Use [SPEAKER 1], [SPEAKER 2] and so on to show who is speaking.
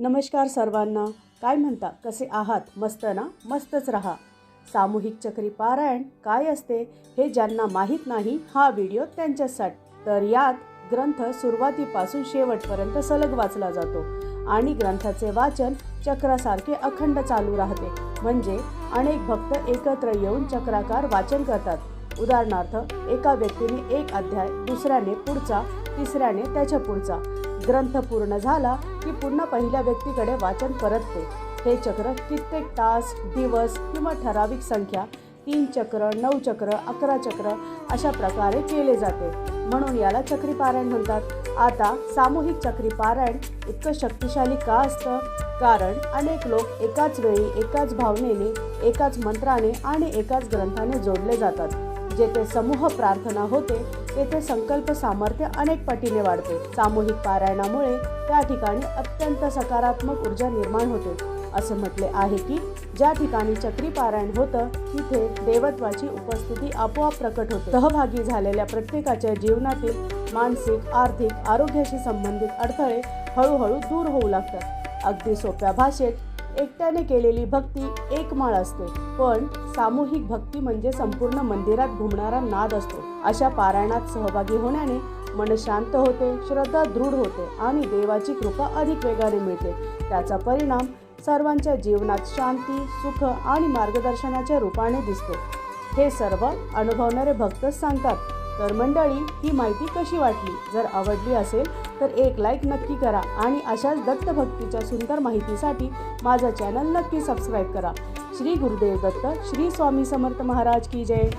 [SPEAKER 1] नमस्कार सर्वांना. काय म्हणता, कसे आहात? मस्त ना? मस्तच रहा. सामूहिक चक्री पारायण काय असते हे ज्यांना माहीत नाही, हा व्हिडिओ त्यांच्यासाठी. तर यात ग्रंथ सुरुवातीपासून शेवटपर्यंत सलग वाचला जातो आणि ग्रंथाचे वाचन चक्रासारखे अखंड चालू राहते. म्हणजे अनेक भक्त एकत्र येऊन चक्राकार वाचन करतात. उदाहरणार्थ, एका व्यक्तीने एक अध्याय, दुसऱ्याने पुढचा, तिसऱ्याने त्याच्या पुढचा. ग्रंथ पूर्ण झाला की पुन्हा पहिल्या व्यक्तीकडे वाचन परतते. हे चक्र कित्येक तास, दिवस किंवा ठराविक संख्या 3 चक्र, 9 चक्र, 11 चक्र अशा प्रकारे केले जाते. म्हणून याला चक्री पारायण म्हणतात. आता सामूहिक चक्री पारायण इतकं शक्तिशाली का असतं? कारण अनेक लोक एकाच वेळी, एकाच भावनेने, एकाच मंत्राने आणि एकाच ग्रंथाने जोडले जातात. जेथे समूह प्रार्थना होते तेथे संकल्प सामर्थ्य अनेक पटीने वाढते. सामूहिक पारायणामुळे त्या ठिकाणी अत्यंत सकारात्मक ऊर्जा निर्माण होते. असे म्हटले आहे की ज्या ठिकाणी चक्री पारायण होतं तिथे देवत्वाची उपस्थिती आपोआप प्रकट होते. सहभागी झालेल्या प्रत्येकाच्या जीवनातील मानसिक, आर्थिक, आरोग्याशी संबंधित अडथळे हळूहळू दूर होऊ लागतात. अगदी सोप्या भाषेत, एकट्याने केलेली भक्ती एक माळ असते, पण सामूहिक भक्ती म्हणजे संपूर्ण मंदिरात घुमणारा नाद असतो. अशा पारायणात सहभागी होण्याने मन शांत होते, श्रद्धा दृढ होते आणि देवाची कृपा अधिक वेगाने मिळते. त्याचा परिणाम सर्वांच्या जीवनात शांती, सुख आणि मार्गदर्शनाच्या रूपाने दिसतो. हे सर्व अनुभवणारे भक्तच सांगतात. तर मंडळी, ही माहिती कशी वाटली? जर आवडली असेल तर एक लाईक नक्की करा आणि अशाच दत्तभक्तीच्या सुंदर माहितीसाठी माझा चॅनल नक्की सबस्क्राईब करा. श्री गुरुदेव दत्त, श्री स्वामी समर्थ महाराज की जय.